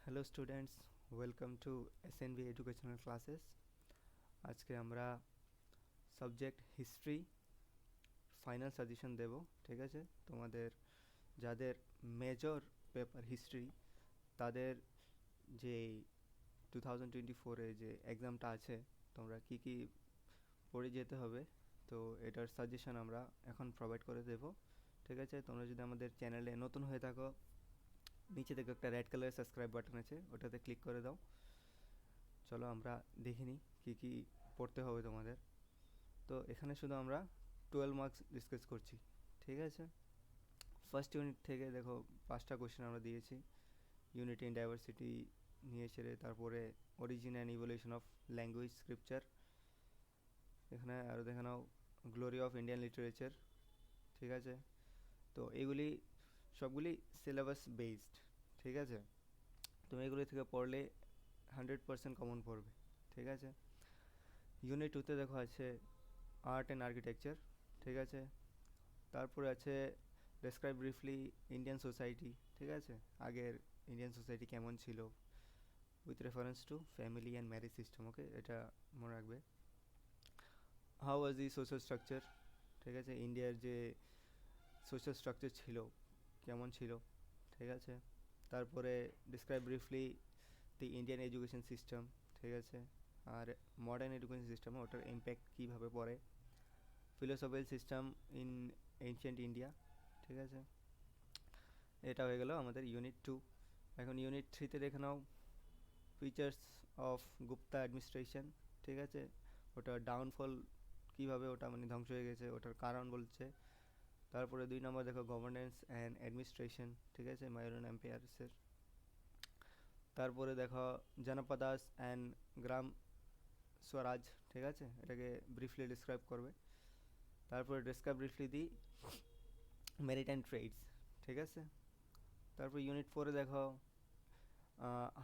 Hello students, welcome to SNV educational classes. আজকে আমরা subject history final suggestion দেব। ঠিক আছে, তোমাদের যাদের মেজর পেপার হিস্ট্রি তাদের যে 2024-এ যে এক্সামটা আছে, তোমরা কি কি পড়ে যেতে হবে, তো এটার সাজেশন আমরা এখন প্রোভাইড করে দেব। ঠিক আছে, তোমরা যদি আমাদের চ্যানেলে নতুন হয়ে থাকো, নিচে থেকে একটা রেড কালারের সাবস্ক্রাইব বাটন আছে, ওটাতে ক্লিক করে দাও। চলো আমরা দেখে নিই কী কী পড়তে হবে তোমাদের। তো এখানে শুধু আমরা 12 মার্কস ডিসকাস করছি। ঠিক আছে, ফার্স্ট ইউনিট থেকে দেখো 5টা কোশ্চেন আমরা দিয়েছি। ইউনিটি ইন ডাইভার্সিটি নিয়ে ছেড়ে তারপরে origin and evolution of language scripture, এখানে আরও দেখে নাও গ্লোরি অফ ইন্ডিয়ান লিটারেচার। ঠিক আছে, তো এগুলি সবগুলি সিলেবাস বেসড। ঠিক আছে, তুমি এগুলি থেকে পড়লে 100% কমন পড়বে। ঠিক আছে, ইউনিট 2তে দেখো আছে আর্ট অ্যান্ড আর্কিটেকচার। ঠিক আছে, তারপরে আছে ডেসক্রাইব ব্রিফলি ইন্ডিয়ান সোসাইটি। ঠিক আছে, আগের ইন্ডিয়ান সোসাইটি কেমন ছিল with reference to family and marriage system. Okay, এটা মনে রাখবে। How was the social structure. ঠিক আছে, ইন্ডিয়ার যে সোশ্যাল স্ট্রাকচার ছিল কেমন ছিল। ঠিক আছে, তারপরে describe briefly the Indian education system. ঠিক আছে, আর মডার্ন এডুকেশন সিস্টেমে ওটার ইম্প্যাক্ট কীভাবে পড়ে। Philosophical system in ancient India. ঠিক আছে, এটা হয়ে গেল আমাদের ইউনিট 2। এখন ইউনিট 3তে দেখে নাও ফিচার্স অফ গুপ্তা অ্যাডমিনিস্ট্রেশন। ঠিক আছে, ওটার ডাউনফল কীভাবে ওটা মানে ধ্বংস হয়ে গেছে ওটার কারণ বলছে। তারপরে 2 নম্বর দেখো গভর্নেন্স অ্যান্ড অ্যাডমিনিস্ট্রেশন। ঠিক আছে, মাইরন এম্পায়ার্সের। তারপরে দেখো জনপদাস অ্যান্ড গ্রাম স্বরাজ। ঠিক আছে, এটাকে ব্রিফলি ডিসক্রাইব করবে। তারপরে describe briefly the maritime trades. ঠিক আছে, তারপর ইউনিট 4-এ দেখো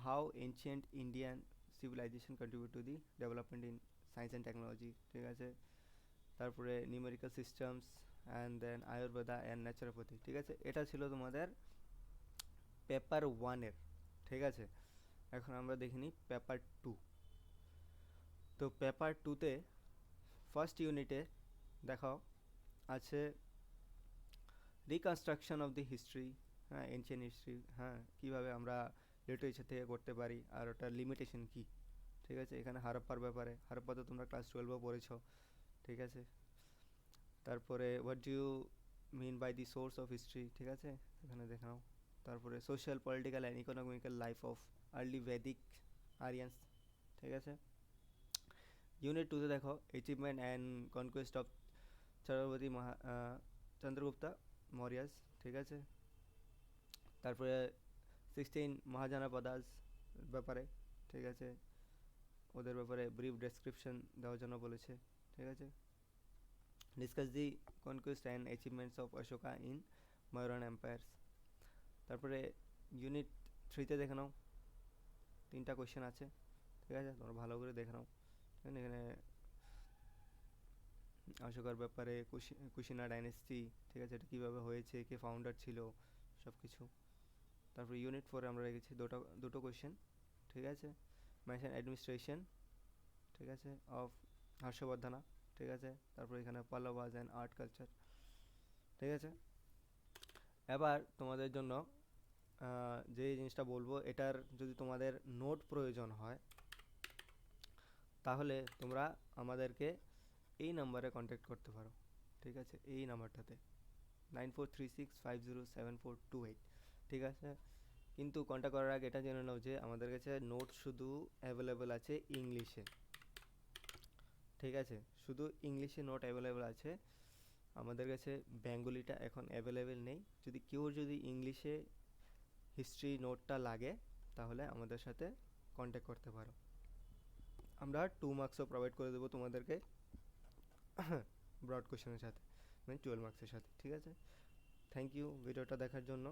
how ancient Indian civilization contribute to the development in science and technology. ঠিক আছে, তারপরে numerical systems and then Ayurveda and naturopathy. ঠিক আছে, এটা ছিল তোমাদের পেপার 1-এর। ঠিক আছে, এখন আমরা দেখে নিই পেপার 2। তো পেপার 2-তে ফার্স্ট ইউনিটে দেখো আছে রিকনস্ট্রাকশন অফ দি হিস্ট্রি। হ্যাঁ, এনশিয়েন্ট হিস্ট্রি, হ্যাঁ, কীভাবে আমরা লিটারেচার থেকে করতে পারি আর ওটার লিমিটেশন কী। ঠিক আছে, এখানে হারাপ্পার ব্যাপারে, হারাপ্পা তো তোমরা ক্লাস 12-এও পড়েছ। ঠিক আছে, তারপরে what do you mean by the source of history. ঠিক আছে, এখানে দেখে নাও। তারপরে social political and economical life of early Vedic Aryans. ঠিক আছে, ইউনিট 2-তে দেখো অ্যাচিভমেন্ট অ্যান্ড কনকোয়েস্ট অফ চন্দ্রবতী চন্দ্রগুপ্তা মৌর্যাস। ঠিক আছে, তারপরে 16 মহাজনপদাস ব্যাপারে। ঠিক আছে, ওদের ব্যাপারে ব্রিফ ডেসক্রিপশন দেওয়ার জন্য বলেছে। ঠিক আছে, discuss the conquest and achievements of Ashoka in Mauryan empires. তারপরে ইউনিট 3-তে দেখে নাও 3টা কোয়েশ্চেন আছে। ঠিক আছে, তোমরা ভালো করে দেখে নাও। এখানে অশোকার ব্যাপারে, কুশিনা ডাইনেস্টি। ঠিক আছে, এটা কীভাবে হয়েছে, কে ফাউন্ডার ছিল, সব কিছু। তারপর ইউনিট 4-এ আমরা রেখেছি দুটো কোয়েশ্চেন। ঠিক আছে, মেনশন অ্যাডমিনিস্ট্রেশন। ঠিক আছে, অফ হর্ষবর্ধনা। ঠিক আছে, তারপর এখানে পল্লবাজ অ্যান্ড আর্ট কালচার। ঠিক আছে, এবার তোমাদের জন্য যে জিনিসটা বলবো, এটার যদি তোমাদের নোট প্রয়োজন হয় তাহলে তোমরা আমাদেরকে এই নাম্বারে কন্ট্যাক্ট করতে পারো। ঠিক আছে, এই নাম্বারটাতে 9436507428। ঠিক আছে, কিন্তু কন্ট্যাক্ট করার আগে এটা জেনে নাও যে আমাদের কাছে নোট শুধু অ্যাভেলেবেল আছে ইংলিশে। ঠিক আছে, শুধু ইংলিশে নোট অ্যাভেলেবেল আছে, আমাদের কাছে বেঙ্গলিটা এখন অ্যাভেলেবেল নেই। যদি ইংলিশে হিস্ট্রি নোটটা লাগে তাহলে আমাদের সাথে কন্ট্যাক্ট করতে পারো। আমরা 2 মার্কসও প্রোভাইড করে দেবো তোমাদেরকে ব্রড কোশ্চেনের সাথে, মানে 12 মার্কসের সাথে। ঠিক আছে, থ্যাংক ইউ ভিডিওটা দেখার জন্য।